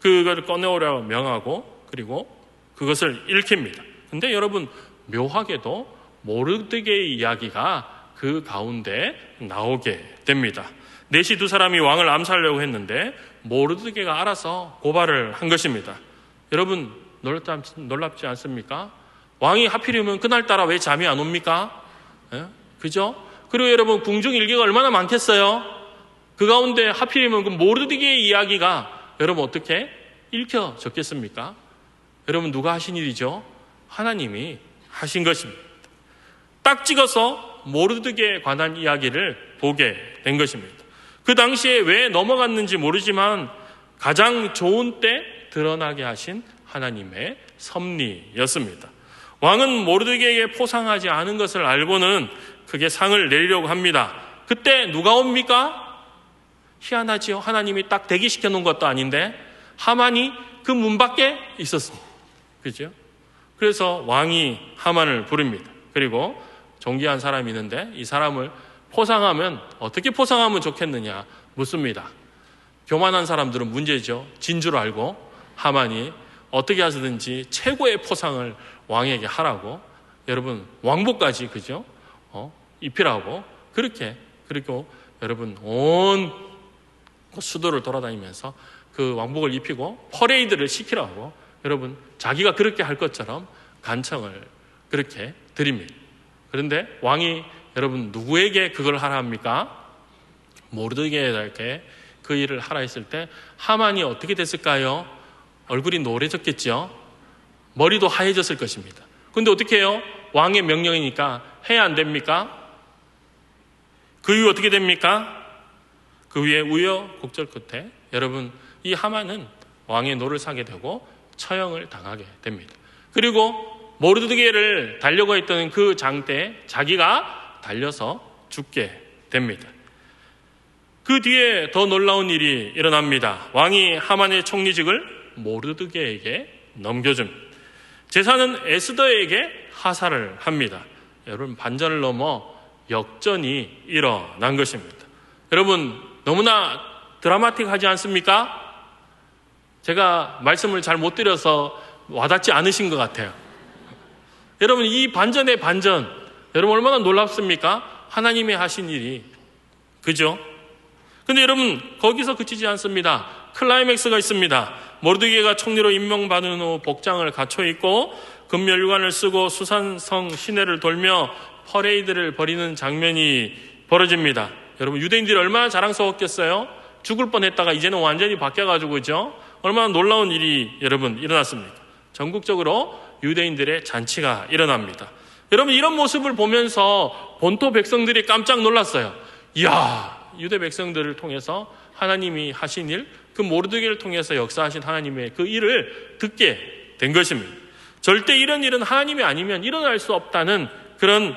그걸 꺼내오라고 명하고 그리고 그것을 읽힙니다. 근데 여러분 묘하게도 모르드게의 이야기가 그 가운데 나오게 됩니다. 넷이 두 사람이 왕을 암살하려고 했는데 모르드게가 알아서 고발을 한 것입니다. 여러분 놀랍지 않습니까? 왕이 하필이면 그날따라 왜 잠이 안 옵니까? 예? 그죠? 그리고 여러분 궁중 일기가 얼마나 많겠어요? 그 가운데 하필이면 그 모르드게의 이야기가 여러분 어떻게 읽혀졌겠습니까? 여러분 누가 하신 일이죠? 하나님이 하신 것입니다. 딱 찍어서 모르드게에 관한 이야기를 보게 된 것입니다. 그 당시에 왜 넘어갔는지 모르지만 가장 좋은 때 드러나게 하신 하나님의 섭리였습니다. 왕은 모르드게에게 포상하지 않은 것을 알고는 그게 상을 내리려고 합니다. 그때 누가 옵니까? 희한하지요. 하나님이 딱 대기시켜 놓은 것도 아닌데 하만이 그 문 밖에 있었습니다. 그죠? 그래서 왕이 하만을 부릅니다. 그리고 존귀한 사람이 있는데 이 사람을 포상하면 어떻게 포상하면 좋겠느냐 묻습니다. 교만한 사람들은 문제죠. 진 줄 알고 하만이 어떻게 하든지 최고의 포상을 왕에게 하라고, 여러분 왕복까지 그죠? 입히라고 그리고 여러분 온 수도를 돌아다니면서 그 왕복을 입히고 퍼레이드를 시키라고 여러분 자기가 그렇게 할 것처럼 간청을 그렇게 드립니다. 그런데 왕이 여러분 누구에게 그걸 하라 합니까? 모르드게에게 그 일을 하라 했을 때 하만이 어떻게 됐을까요? 얼굴이 노래졌겠죠. 머리도 하얘졌을 것입니다. 그런데 어떻게 해요? 왕의 명령이니까 해야 안 됩니까? 그 이후 어떻게 됩니까? 그 위에 우여곡절 끝에 여러분 이 하만은 왕의 노를 사게 되고 처형을 당하게 됩니다. 그리고 모르드게를 달려고 했던 그 장대에 자기가 달려서 죽게 됩니다. 그 뒤에 더 놀라운 일이 일어납니다. 왕이 하만의 총리직을 모르드게에게 넘겨줍니다. 제사는 에스더에게 하사를 합니다. 여러분 반전을 넘어 역전이 일어난 것입니다. 여러분, 너무나 드라마틱하지 않습니까? 제가 말씀을 잘 못 드려서 와닿지 않으신 것 같아요. 여러분, 이 반전의 반전, 여러분 얼마나 놀랍습니까? 하나님이 하신 일이. 그죠? 근데 여러분, 거기서 그치지 않습니다. 클라이맥스가 있습니다. 모르드게가 총리로 임명받은 후 복장을 갖춰 입고 금멸관을 쓰고 수산성 시내를 돌며 퍼레이드를 벌이는 장면이 벌어집니다. 여러분, 유대인들이 얼마나 자랑스러웠겠어요? 죽을 뻔했다가 이제는 완전히 바뀌어가지고, 그죠? 얼마나 놀라운 일이 여러분 일어났습니까? 전국적으로 유대인들의 잔치가 일어납니다. 여러분, 이런 모습을 보면서 본토 백성들이 깜짝 놀랐어요. 이야, 유대 백성들을 통해서 하나님이 하신 일, 그 모르드게를 통해서 역사하신 하나님의 그 일을 듣게 된 것입니다. 절대 이런 일은 하나님이 아니면 일어날 수 없다는 그런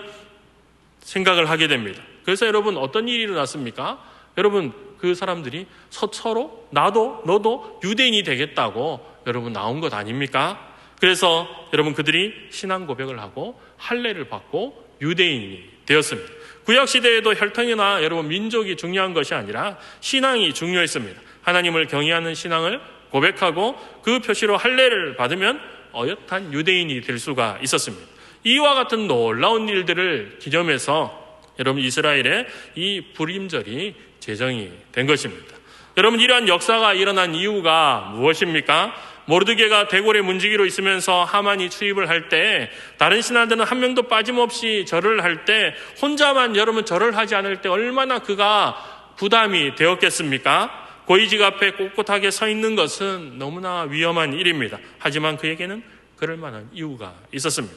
생각을 하게 됩니다. 그래서 여러분, 어떤 일이 일어났습니까? 여러분, 그 사람들이 서로 나도 너도 유대인이 되겠다고 여러분 나온 것 아닙니까? 그래서 여러분, 그들이 신앙 고백을 하고 할례를 받고 유대인이 되었습니다. 구약시대에도 혈통이나 여러분 민족이 중요한 것이 아니라 신앙이 중요했습니다. 하나님을 경외하는 신앙을 고백하고 그 표시로 할례를 받으면 어엿한 유대인이 될 수가 있었습니다. 이와 같은 놀라운 일들을 기념해서 여러분, 이스라엘의 이 불임절이 제정이 된 것입니다. 여러분, 이러한 역사가 일어난 이유가 무엇입니까? 모르드게가 대궐의 문지기로 있으면서 하만이 출입을 할 때 다른 신하들은 한 명도 빠짐없이 절을 할 때 혼자만 여러분 절을 하지 않을 때 얼마나 그가 부담이 되었겠습니까? 고위직 앞에 꼿꼿하게 서 있는 것은 너무나 위험한 일입니다. 하지만 그에게는 그럴 만한 이유가 있었습니다.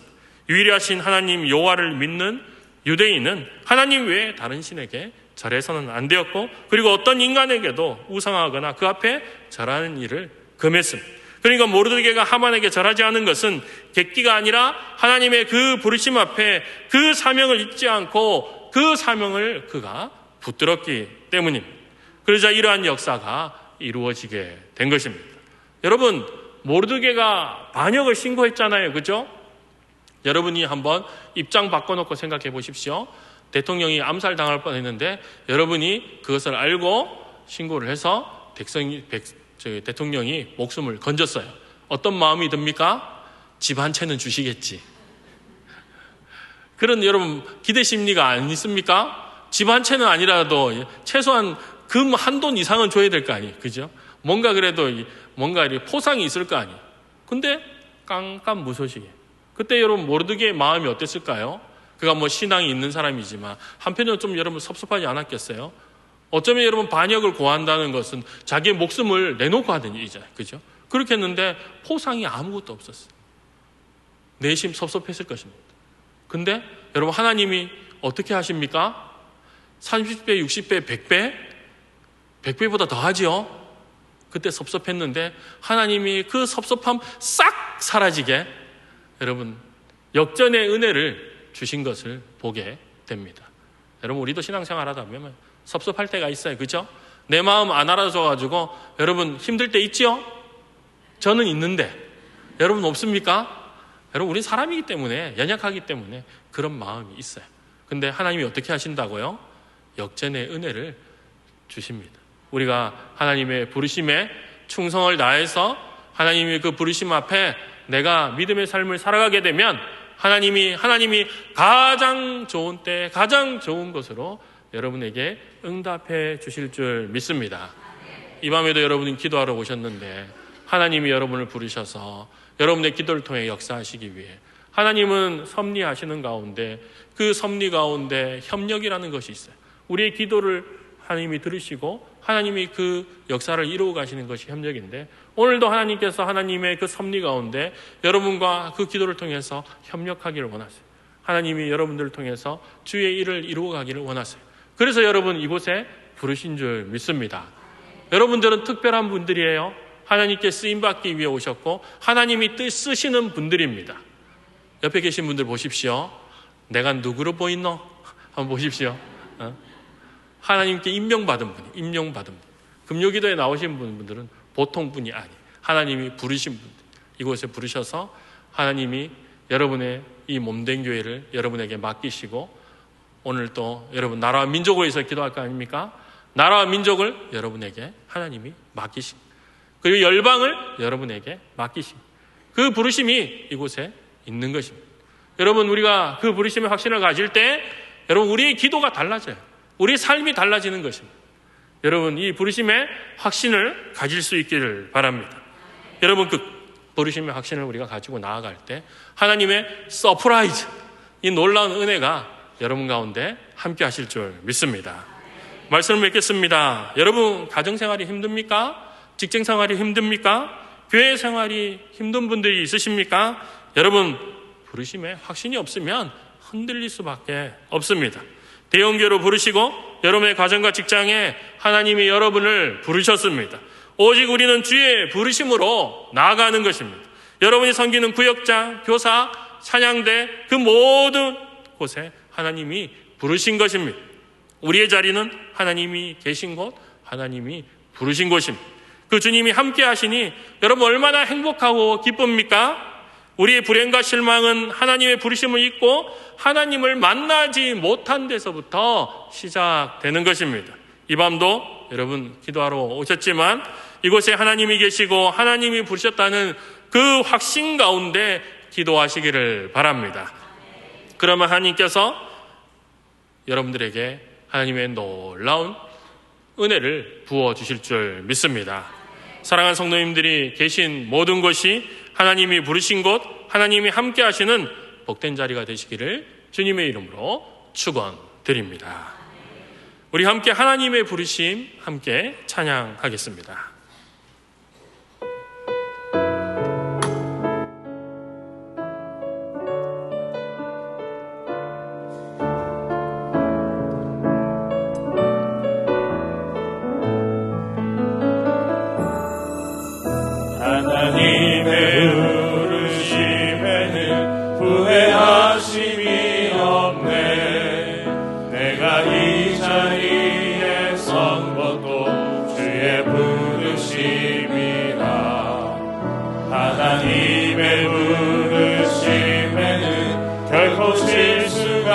유일하신 하나님 여호와를 믿는 유대인은 하나님 외에 다른 신에게 절해서는 안 되었고, 그리고 어떤 인간에게도 우상하거나 그 앞에 절하는 일을 금했습니다. 그러니까 모르드게가 하만에게 절하지 않은 것은 객기가 아니라 하나님의 그 부르심 앞에 그 사명을 잊지 않고 그 사명을 그가 붙들었기 때문입니다. 그러자 이러한 역사가 이루어지게 된 것입니다. 여러분, 모르드게가 반역을 신고했잖아요. 그죠? 여러분이 한번 입장 바꿔놓고 생각해 보십시오. 대통령이 암살당할 뻔했는데 여러분이 그것을 알고 신고를 해서 대통령이 목숨을 건졌어요. 어떤 마음이 듭니까? 집 한 채는 주시겠지. 그런 여러분 기대 심리가 안 있습니까? 집 한 채는 아니라도 최소한 금 한돈 이상은 줘야 될 거 아니에요. 그죠? 뭔가 그래도 뭔가 포상이 있을 거 아니에요. 근데 깜깜무소식이에요. 그때 여러분 모르드게의 마음이 어땠을까요? 그가 뭐 신앙이 있는 사람이지만 한편으로 좀 여러분 섭섭하지 않았겠어요? 어쩌면 여러분 반역을 고한다는 것은 자기의 목숨을 내놓고 하는 일이잖아요. 그죠? 그렇게 했는데 포상이 아무것도 없었어요. 내심 섭섭했을 것입니다. 근데 여러분 하나님이 어떻게 하십니까? 30배, 60배, 100배? 100배보다 더 하지요? 그때 섭섭했는데 하나님이 그 섭섭함 싹 사라지게 여러분 역전의 은혜를 주신 것을 보게 됩니다. 여러분 우리도 신앙생활 하다 보면 섭섭할 때가 있어요. 그죠? 내 마음 안 알아줘가지고 여러분 힘들 때 있지요? 저는 있는데 여러분 없습니까? 여러분 우린 사람이기 때문에 연약하기 때문에 그런 마음이 있어요. 근데 하나님이 어떻게 하신다고요? 역전의 은혜를 주십니다. 우리가 하나님의 부르심에 충성을 다해서 하나님의 그 부르심 앞에 내가 믿음의 삶을 살아가게 되면 하나님이 가장 좋은 때 가장 좋은 것으로 여러분에게 응답해 주실 줄 믿습니다. 이 밤에도 여러분이 기도하러 오셨는데 하나님이 여러분을 부르셔서 여러분의 기도를 통해 역사하시기 위해 하나님은 섭리하시는 가운데 그 섭리 가운데 협력이라는 것이 있어요. 우리의 기도를 하나님이 들으시고 하나님이 그 역사를 이루어 가시는 것이 협력인데 오늘도 하나님께서 하나님의 그 섭리 가운데 여러분과 그 기도를 통해서 협력하기를 원하세요. 하나님이 여러분들을 통해서 주의 일을 이루어 가기를 원하세요. 그래서 여러분 이곳에 부르신 줄 믿습니다. 여러분들은 특별한 분들이에요. 하나님께 쓰임받기 위해 오셨고 하나님이 뜻 쓰시는 분들입니다. 옆에 계신 분들 보십시오. 내가 누구로 보이노? 한번 보십시오. 하나님께 임명받은 분. 금요기도에 나오신 분들은 보통 분이 아니에요. 하나님이 부르신 분들. 이곳에 부르셔서 하나님이 여러분의 이 몸된 교회를 여러분에게 맡기시고 오늘 또 여러분 나라와 민족을 위해서 기도할 거 아닙니까? 나라와 민족을 여러분에게 하나님이 맡기심, 그리고 열방을 여러분에게 맡기심, 그 부르심이 이곳에 있는 것입니다. 여러분, 우리가 그 부르심의 확신을 가질 때 여러분 우리의 기도가 달라져요. 우리의 삶이 달라지는 것입니다. 여러분, 이 부르심의 확신을 가질 수 있기를 바랍니다. 여러분, 그 부르심의 확신을 우리가 가지고 나아갈 때 하나님의 서프라이즈, 이 놀라운 은혜가 여러분 가운데 함께 하실 줄 믿습니다. 말씀을 맺겠습니다. 여러분, 가정생활이 힘듭니까? 직장생활이 힘듭니까? 교회 생활이 힘든 분들이 있으십니까? 여러분, 부르심에 확신이 없으면 흔들릴 수밖에 없습니다. 대형교로 부르시고 여러분의 가정과 직장에 하나님이 여러분을 부르셨습니다. 오직 우리는 주의 부르심으로 나아가는 것입니다. 여러분이 섬기는 구역장, 교사, 찬양대, 그 모든 곳에 하나님이 부르신 것입니다. 우리의 자리는 하나님이 계신 곳, 하나님이 부르신 곳입니다. 그 주님이 함께 하시니 여러분 얼마나 행복하고 기쁩니까? 우리의 불행과 실망은 하나님의 부르심을 잊고 하나님을 만나지 못한 데서부터 시작되는 것입니다. 이 밤도 여러분 기도하러 오셨지만 이곳에 하나님이 계시고 하나님이 부르셨다는 그 확신 가운데 기도하시기를 바랍니다. 그러면 하나님께서 여러분들에게 하나님의 놀라운 은혜를 부어주실 줄 믿습니다. 사랑하는 성도님들이 계신 모든 곳이 하나님이 부르신 곳, 하나님이 함께 하시는 복된 자리가 되시기를 주님의 이름으로 축원드립니다. 우리 함께 하나님의 부르심 함께 찬양하겠습니다. 하나님의 부르심에는 후회하심이 없네. 내가 이 자리에 선 것도 주의 부르심이라. 하나님의 부르심에는 결코 실수가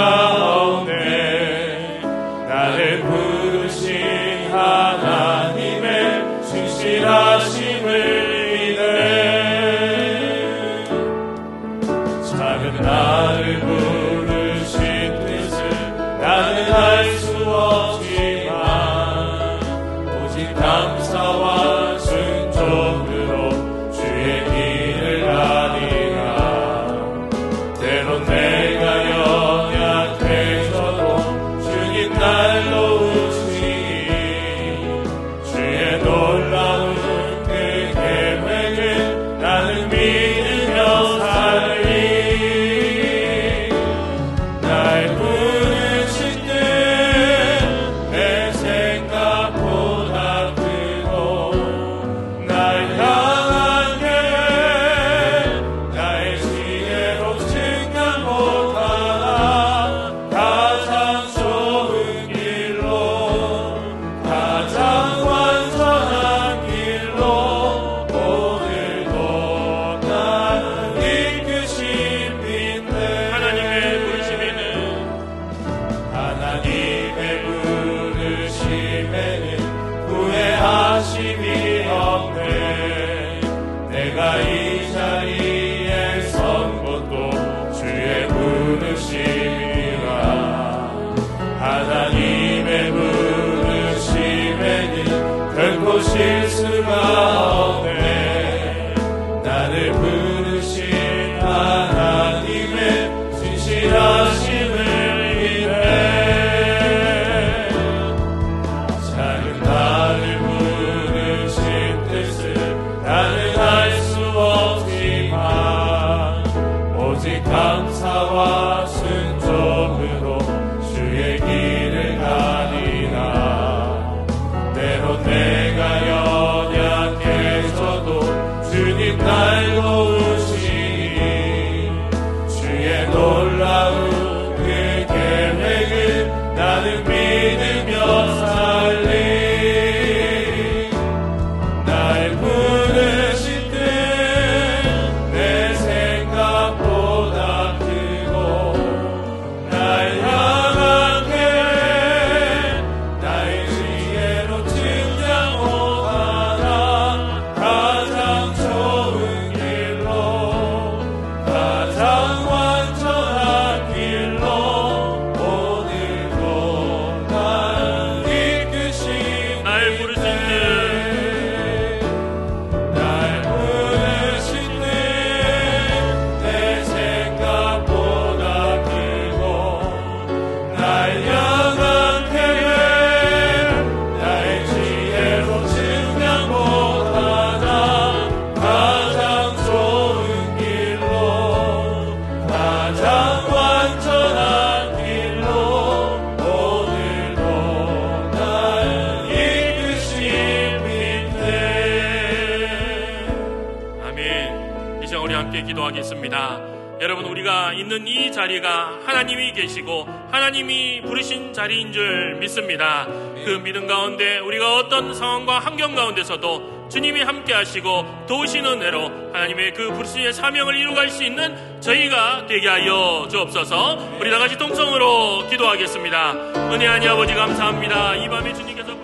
없네. 나를 부르신 하나님의 신실하심을 나를 부르신 뜻을 나는 알 수 없지만 오직 감사와 순종으로 주의 길을 가리라. 때론 내가 연약해져도 주님 날 도우시니 주의 놀라운 그 계획을 나는 믿으며 살리. 실수가 없네. 나를 부르신 하나님의 신실하심을 인해 작은 나를 부르신 뜻을 나는 알 수 없지만 오직 감사와 순종으로 주의 길을 가리라. 때론 내가 연약해져도 주님 날 도우시니 주의 놀라운 그 계획을 나는 믿으며 살리. 날 부르신 뜻 내 생각보다 크고 날 향한 우리 함께 기도하겠습니다. 여러분, 우리가 있는 이 자리가 하나님이 계시고 하나님이 부르신 자리인 줄 믿습니다. 그 믿음 가운데 우리가 어떤 상황과 환경 가운데서도 주님이 함께 하시고 도우시는 은혜로 하나님의 그 부르심의 사명을 이루갈 수 있는 저희가 되게 하여 주옵소서. 우리 다 같이 통성으로 기도하겠습니다. 은혜하니 아버지 감사합니다. 이 밤에 주님께서